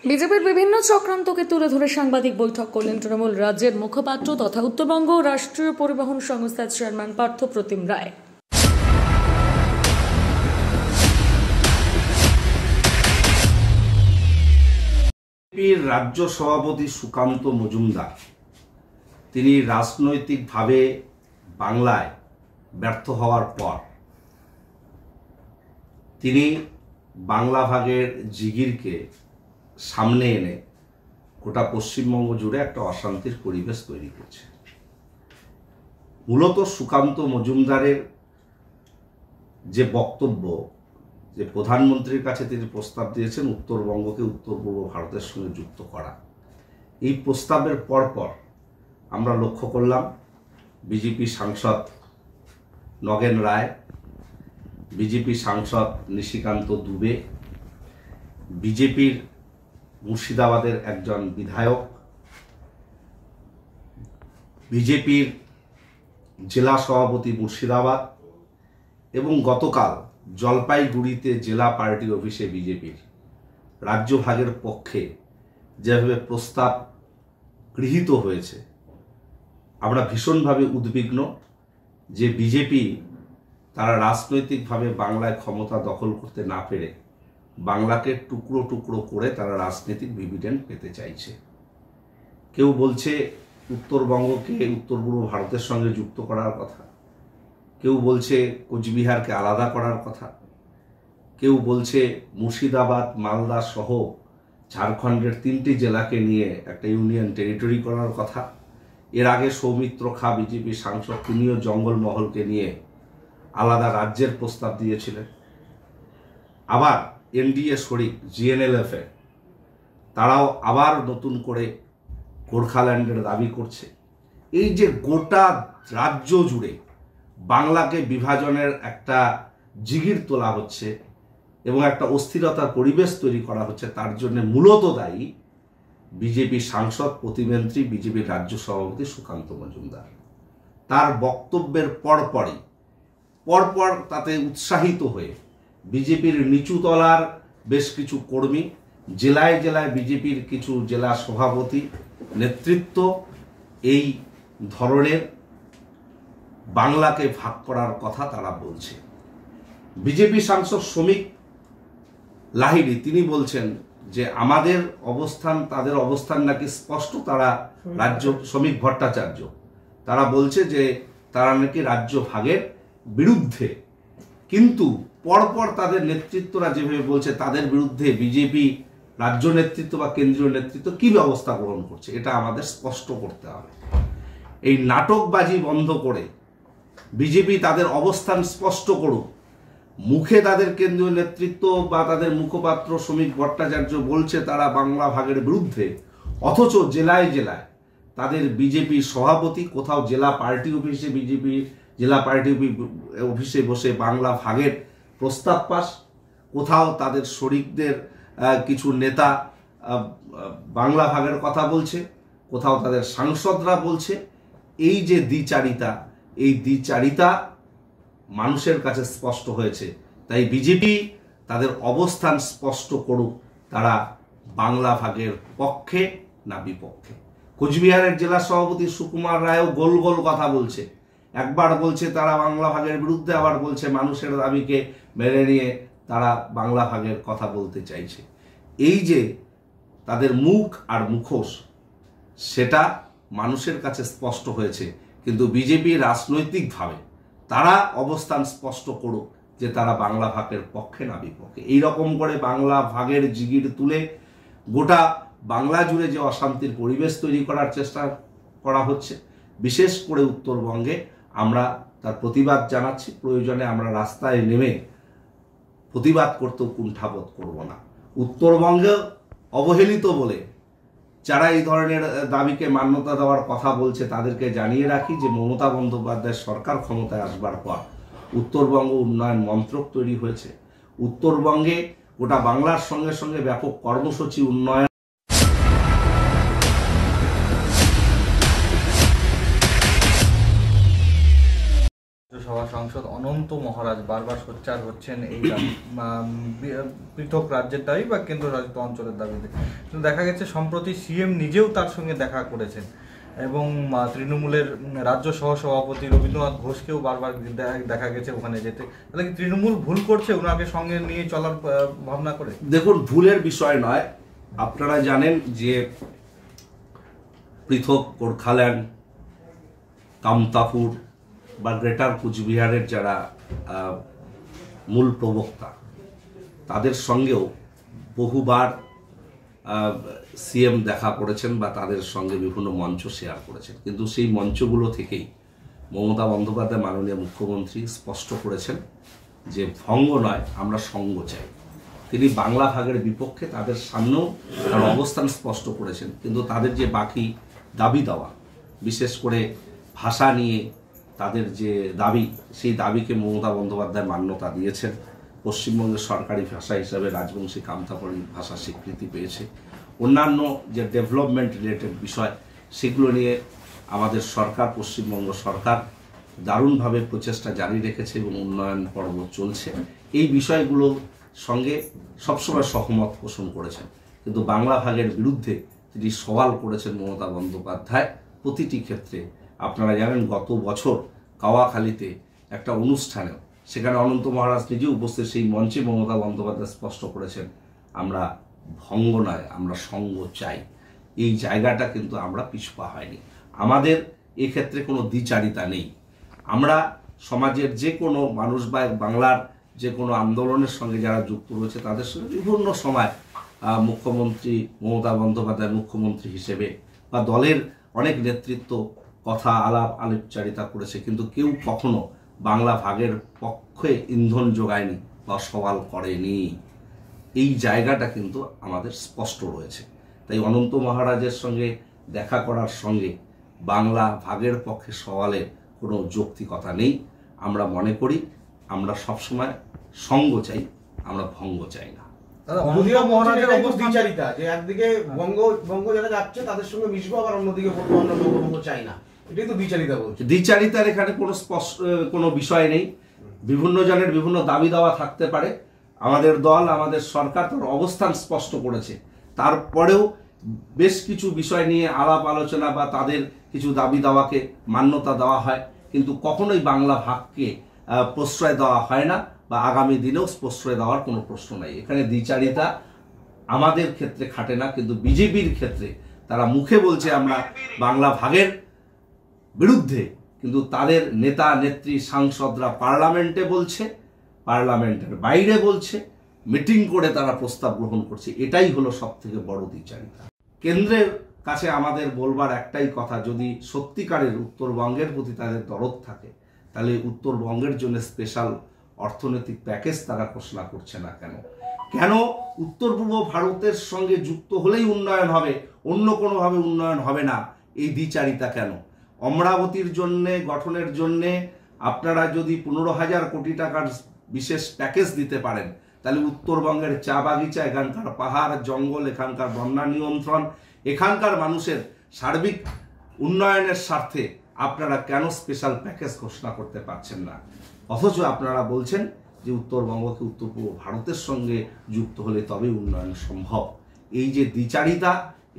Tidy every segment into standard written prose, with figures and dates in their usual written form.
বিজেপির বিভিন্ন চক্রান্তকে তুলে ধরে সাংবাদিক বৈঠক করলেন তৃণমূল রাজ্যের মুখপাত্র তথা উত্তরবঙ্গ রাষ্ট্রীয় পরিবহন সংস্থার চেয়ারম্যান পার্থ প্রতিম রায়। বিজেপির রাজ্য সভাপতি সুকান্ত মজুমদার তিনি রাজনৈতিকভাবে বাংলায় ব্যর্থ হওয়ার পর তিনি বাংলা ভাগের জিগিরকে সামনে এনে গোটা পশ্চিমবঙ্গ জুড়ে একটা অশান্তির পরিবেশ তৈরি করছে। মূলত সুকান্ত মজুমদারের যে বক্তব্য, যে প্রধানমন্ত্রীর কাছে তিনি প্রস্তাব দিয়েছেন উত্তরবঙ্গকে উত্তর পূর্ব ভারতের সঙ্গে যুক্ত করা, এই প্রস্তাবের পরপর আমরা লক্ষ্য করলাম বিজেপি সাংসদ নগেন রায়, বিজেপি সাংসদ নিশিকান্ত দুবে, বিজেপির মুর্শিদাবাদের একজন বিধায়ক, বিজেপির জেলা সভাপতি মুর্শিদাবাদ এবং গতকাল জলপাইগুড়িতে জেলা পার্টি অফিসে বিজেপির রাজ্য ভাগের পক্ষে যেভাবে প্রস্তাব গৃহীত হয়েছে, আমরা ভীষণভাবে উদ্বিগ্ন যে বিজেপি তারা রাজনৈতিকভাবে বাংলায় ক্ষমতা দখল করতে না পেরে বাংলাকে টুকরো টুকরো করে তারা রাজনৈতিক ডিভিডেন্ড পেতে চাইছে। কেউ বলছে উত্তরবঙ্গকে উত্তর পূর্ব ভারতের সঙ্গে যুক্ত করার কথা, কেউ বলছে কোচবিহারকে আলাদা করার কথা, কেউ বলছে মুর্শিদাবাদ মালদা সহ ঝাড়খণ্ডের 3টি জেলাকে নিয়ে একটা ইউনিয়ন টেরিটরি করার কথা। এর আগে সৌমিত্র খা বিজেপি সাংসদ তিনিও জঙ্গলমহলকে নিয়ে আলাদা রাজ্যের প্রস্তাব দিয়েছিলেন। আবার এনডিএ শরিক জিএনএলএফ তারাও আবার নতুন করে গোর্খাল্যান্ডের দাবি করছে। এই যে গোটা রাজ্য জুড়ে বাংলাকে বিভাজনের একটা জিগির তোলা হচ্ছে এবং একটা অস্থিরতার পরিবেশ তৈরি করা হচ্ছে, তার জন্য মূলত দায়ী বিজেপি সাংসদ প্রতিমন্ত্রী বিজেপির রাজ্য সভাপতি সুকান্ত মজুমদার। তার বক্তব্যের পরপর তাতে উৎসাহিত হয়ে বিজেপির নিচুতলার বেশ কিছু কর্মী, জেলায় জেলায় বিজেপির কিছু জেলা সভাপতি নেতৃত্ব এই ধরনের বাংলাকে ভাগ করার কথা তারা বলছে। বিজেপি সাংসদ শ্রমিক লাহিড়ী তিনি বলছেন যে আমাদের অবস্থান, তাদের অবস্থান নাকি স্পষ্ট, তারা রাজ্য শ্রমিক ভট্টাচার্য তারা বলছে যে তারা নাকি রাজ্য ভাগের বিরুদ্ধে, কিন্তু পরপর তাদের নেতৃত্বরা যেভাবে বলছে তাদের বিরুদ্ধে বিজেপি রাজ্য নেতৃত্ব বা কেন্দ্রীয় নেতৃত্ব কি ব্যবস্থা গ্রহণ করছে এটা আমাদের স্পষ্ট করতে হবে। এই নাটকবাজি বন্ধ করে বিজেপি তাদের অবস্থান স্পষ্ট করুক। মুখে তাদের কেন্দ্রীয় নেতৃত্ব বা তাদের মুখপাত্র শ্রমিক ভট্টাচার্য বলছে তারা বাংলা ভাগের বিরুদ্ধে, অথচ জেলায় জেলায় তাদের বিজেপি সভাপতি কোথাও জেলা পার্টি অফিসে বিজেপি জেলা পার্টি অফিসে বসে বাংলা ভাগের প্রস্তাব পাস, কোথাও তাদের শরিকদের কিছু নেতা বাংলা ভাগের কথা বলছে, কোথাও তাদের সাংসদরা বলছে। এই যে দ্বিচারিতা, এই দ্বিচারিতা মানুষের কাছে স্পষ্ট হয়েছে। তাই বিজেপি তাদের অবস্থান স্পষ্ট করুক, তারা বাংলা ভাগের পক্ষে না বিপক্ষে। কোচবিহারের জেলা সভাপতি সুকুমার রায়ও গোল গোল কথা বলছে, একবার বলছে তারা বাংলা ভাগের বিরুদ্ধে, আবার বলছে মানুষের দাবিকে মেনে নিয়ে তারা বাংলা ভাগের কথা বলতে চাইছে। এই যে তাদের মুখ আর মুখোশ, সেটা মানুষের কাছে স্পষ্ট হয়েছে, কিন্তু বিজেপি রাজনৈতিকভাবে তারা অবস্থান স্পষ্ট করুক যে তারা বাংলা ভাগের পক্ষে না বিপক্ষে। এইরকম করে বাংলা ভাগের জিগির তুলে গোটা বাংলা জুড়ে যে অশান্তির পরিবেশ তৈরি করার চেষ্টা করা হচ্ছে, বিশেষ করে উত্তরবঙ্গে আমরা তার প্রতিবাদ জানাচ্ছি। প্রয়োজনে আমরা রাস্তায় নেমে প্রতিবাদ করতেও কুণ্ঠাবোধ করব না। উত্তরবঙ্গে অবহেলিত বলে যারা এই ধরনের দাবিকে মান্যতা দেওয়ার কথা বলছে তাদেরকে জানিয়ে রাখি যে মমতা বন্দ্যোপাধ্যায়ের সরকার ক্ষমতায় আসবার পর উত্তরবঙ্গ উন্নয়ন মন্ত্রক তৈরি হয়েছে। উত্তরবঙ্গে গোটা বাংলার সঙ্গে সঙ্গে ব্যাপক কর্মসূচি উন্নয়ন সভা সাংসদ অনন্ত মহারাজ বারবার সোচ্চার হচ্ছেন এই পৃথক রাজ্যের দাবি বা কেন্দ্রশাসিত অঞ্চলের দাবিতে। কিন্তু দেখা গেছে সম্প্রতি সিএম নিজেও তার সঙ্গে দেখা করেছেন এবং তৃণমূলের রাজ্য সহসভাপতি রবীন্দ্রনাথ ঘোষকেও বারবার দেখা গেছে ওখানে যেতে। তাহলে কি তৃণমূল ভুল করছে ওনাকে সঙ্গে নিয়ে চলার ভাবনা করে? দেখুন, ভুলের বিষয় নয়। আপনারা জানেন যে পৃথক গোর্খাল্যান্ড, কামতাপুর বা গ্রেটার কুচবিহারের যারা মূল প্রবক্তা, তাদের সঙ্গেও বহুবার সিএম দেখা করেছেন বা তাদের সঙ্গে বিভিন্ন মঞ্চ শেয়ার করেছেন। কিন্তু সেই মঞ্চগুলো থেকেই মমতা বন্দ্যোপাধ্যায় মাননীয় মুখ্যমন্ত্রী স্পষ্ট করেছেন যে ভঙ্গ নয়, আমরা সঙ্গ চাই। তিনি বাংলা ভাগের বিপক্ষে তাদের সামনেও তার অবস্থান স্পষ্ট করেছেন। কিন্তু তাদের যে বাকি দাবি দেওয়া, বিশেষ করে ভাষা নিয়ে তাদের যে দাবি, সেই দাবিকে মমতা বন্দ্যোপাধ্যায় মান্যতা দিয়েছেন। পশ্চিমবঙ্গের সরকারি ভাষা হিসাবে রাজবংশী কামতাপুরী ভাষা স্বীকৃতি পেয়েছে। অন্যান্য যে ডেভেলপমেন্ট রিলেটেড বিষয়, সেগুলো নিয়ে আমাদের সরকার, পশ্চিমবঙ্গ সরকার দারুণভাবে প্রচেষ্টা জারি রেখেছে এবং উন্নয়ন পর্ব চলছে। এই বিষয়গুলোর সঙ্গে সবসময় সহমত পোষণ করেছেন। কিন্তু বাংলা ভাগের বিরুদ্ধে তিনি সওয়াল করেছেন মমতা বন্দ্যোপাধ্যায় প্রতিটি ক্ষেত্রে। আপনারা জানেন গত বছর কাওয়াখালীতে একটা অনুষ্ঠানেও, সেখানে অনন্ত মহারাজ নিজে উপস্থিত, সেই মঞ্চে মমতা বন্দ্যোপাধ্যায় স্পষ্ট করেছেন আমরা ভঙ্গ নয়, আমরা সঙ্গ চাই। এই জায়গাটা কিন্তু আমরা পিছপা হয়নি। আমাদের এক্ষেত্রে কোনো দ্বিচারিতা নেই। আমরা সমাজের যে কোনো মানুষ বা বাংলার যে কোনো আন্দোলনের সঙ্গে যারা যুক্ত রয়েছে তাদের সঙ্গে বিভিন্ন সময় মুখ্যমন্ত্রী মমতা বন্দ্যোপাধ্যায় মুখ্যমন্ত্রী হিসেবে বা দলের অনেক নেতৃত্ব কথা আলাপচারিতা করেছে, কিন্তু কেউ কখনো বাংলা ভাগের পক্ষে ইন্ধন যোগায়নি বা সওয়াল করেনি। এই জায়গাটা কিন্তু আমাদের স্পষ্ট রয়েছে। তাই অনন্ত মহারাজের সঙ্গে দেখা করার সঙ্গে বাংলা ভাগের পক্ষে সওয়ালের কোনো যৌক্তিকতা নেই। আমরা মনে করি আমরা সবসময় সঙ্গ চাই, আমরা ভঙ্গ চাই না। যদিও মহারাজের দ্বিচারিতা, যে একদিকে বঙ্গ যারা যাচ্ছে তাদের সঙ্গে মিশবো, আবার অন্যদিকে বলবো আমরা বঙ্গভঙ্গ চাই না, এটাই তো দ্বিচারিতা বলছে। দ্বিচারিতার এখানে কোনো বিষয় নেই। বিভিন্ন জনের বিভিন্ন দাবি দাওয়া থাকতে পারে। আমাদের দল, আমাদের সরকার তার অবস্থান স্পষ্ট করেছে। তারপরেও বেশ কিছু বিষয় নিয়ে আলাপ আলোচনা বা তাদের কিছু দাবি দাওয়াকে মান্যতা দেওয়া হয়, কিন্তু কখনোই বাংলা ভাগকে প্রশ্রয় দেওয়া হয় না বা আগামী দিনেও প্রশ্রয় দেওয়ার কোনো প্রশ্ন নাই। এখানে দ্বিচারিতা আমাদের ক্ষেত্রে খাটে না, কিন্তু বিজেপির ক্ষেত্রে তারা মুখে বলছে আমরা বাংলা ভাগের বিরুদ্ধে, কিন্তু তাদের নেতা নেত্রী সাংসদরা পার্লামেন্টে বলছে, পার্লামেন্টের বাইরে বলছে, মিটিং করে তারা প্রস্তাব গ্রহণ করছে। এটাই হলো সব থেকে বড় দ্বিচারিতা। কেন্দ্রের কাছে আমাদের বলবার একটাই কথা, যদি সত্যিকারের উত্তরবঙ্গের প্রতি তাদের দরদ থাকে, তাহলে উত্তরবঙ্গের জন্য স্পেশাল অর্থনৈতিক প্যাকেজ তারা ঘোষণা করছে না কেন? কেন উত্তর পূর্ব ভারতের সঙ্গে যুক্ত হলেই উন্নয়ন হবে, অন্য কোনোভাবে উন্নয়ন হবে না? এই দ্বিচারিতা কেন? অমরাবতীর জন্যে গঠনের জন্যে আপনারা যদি 15,000 কোটি টাকার বিশেষ প্যাকেজ দিতে পারেন, তাহলে উত্তরবঙ্গের চা বাগিচা, এখানকার পাহাড় জঙ্গল, এখানকার বন্যা নিয়ন্ত্রণ, এখানকার মানুষের সার্বিক উন্নয়নের স্বার্থে আপনারা কেন স্পেশাল প্যাকেজ ঘোষণা করতে পারছেন না? অথচ আপনারা বলছেন যে উত্তরবঙ্গকে উত্তর পূর্ব ভারতের সঙ্গে যুক্ত হলে তবেই উন্নয়ন সম্ভব। এই যে দ্বিচারিতা,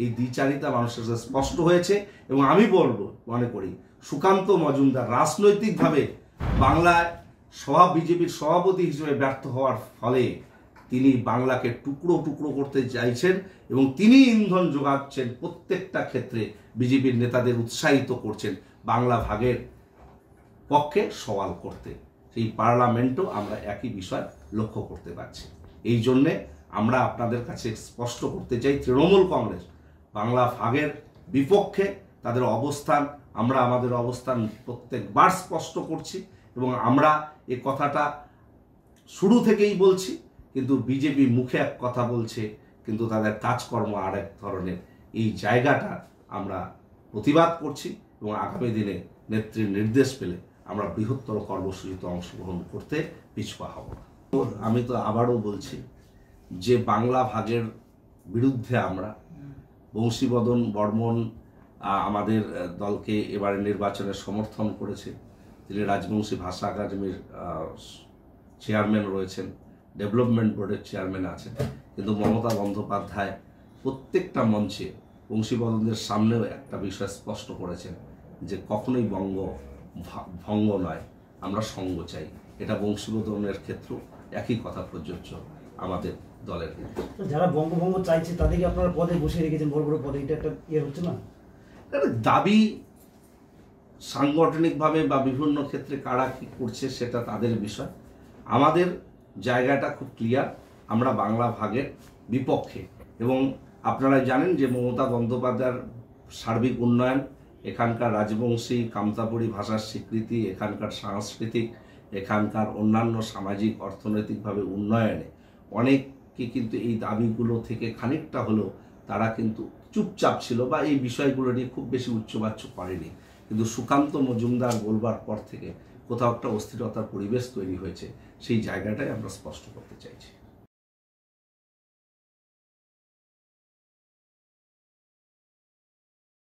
এই দ্বিচারিতা মানুষের কাছে স্পষ্ট হয়েছে। এবং আমি মনে করি সুকান্ত মজুমদার রাজনৈতিকভাবে বাংলায় বিজেপির সভাপতি হিসেবে ব্যর্থ হওয়ার ফলে তিনি বাংলাকে টুকরো টুকরো করতে চাইছেন এবং তিনি ইন্ধন যোগাচ্ছেন প্রত্যেকটা ক্ষেত্রে, বিজেপির নেতাদের উৎসাহিত করছেন বাংলা ভাগের পক্ষে সওয়াল করতে। সেই পার্লামেন্টও আমরা একই বিষয় লক্ষ্য করতে পারছি। এই জন্যে আমরা আপনাদের কাছে স্পষ্ট করতে চাই, তৃণমূল কংগ্রেস বাংলা ভাগের বিপক্ষে তাদের অবস্থান, আমরা আমাদের অবস্থান প্রত্যেকবার স্পষ্ট করছি এবং আমরা এ কথাটা শুরু থেকেই বলছি। কিন্তু বিজেপি মুখে এক কথা বলছে, কিন্তু তাদের কাজকর্ম আরেক ধরনের। এই জায়গাটা আমরা প্রতিবাদ করছি এবং আগামী দিনে নেত্রীর নির্দেশ পেলে আমরা বৃহত্তর কর্মসূচিতে অংশগ্রহণ করতে পিছপা হব না। আমি তো আবারও বলছি যে বাংলা ভাগের বিরুদ্ধে আমরা, বংশীবদন বর্মন আমাদের দলকে এবারে নির্বাচনে সমর্থন করেছে, তিনি রাজবংশী ভাষা একাডেমির চেয়ারম্যান রয়েছেন, ডেভেলপমেন্ট বোর্ডের চেয়ারম্যান আছেন, কিন্তু মমতা বন্দ্যোপাধ্যায় প্রত্যেকটা মঞ্চে বংশীবদনদের সামনেও একটা বিষয় স্পষ্ট করেছেন যে কখনোই বঙ্গ ভঙ্গ নয়, আমরা সঙ্গ চাই। এটা বংশীবদনের ক্ষেত্রেও একই কথা প্রযোজ্য আমাদের দলের ক্ষেত্রে। যারা বঙ্গভঙ্গ চাইছে তাদেরকে আপনারা পদে বসিয়ে রেখেছেন, বড় বড় পদে, এটা একটা হচ্ছে না? একটা দাবি সাংগঠনিকভাবে বা বিভিন্ন ক্ষেত্রে কারা কি করছে সেটা তাদের বিষয়। আমাদের জায়গাটা খুব ক্লিয়ার, আমরা বাংলা ভাগের বিপক্ষে। এবং আপনারা জানেন যে মমতা বন্দ্যোপাধ্যায়ের সার্বিক উন্নয়ন, এখানকার রাজবংশী কামতাপুরী ভাষার স্বীকৃতি, এখানকার সাংস্কৃতিক, এখানকার অন্যান্য সামাজিক অর্থনৈতিকভাবে উন্নয়নে অনেককে কিন্তু এই দাবিগুলো থেকে খানিকটা হলেও তারা কিন্তু চুপচাপ ছিল বা এই বিষয়গুলো নিয়ে খুব বেশি উচ্চবাচ্য করেনি। কিন্তু সুকান্ত মজুমদার বলবার পর থেকে কোথাও একটা অস্থিরতার পরিবেশ তৈরি হয়েছে, সেই জায়গাটাই আমরা স্পষ্ট করতে চাইছি।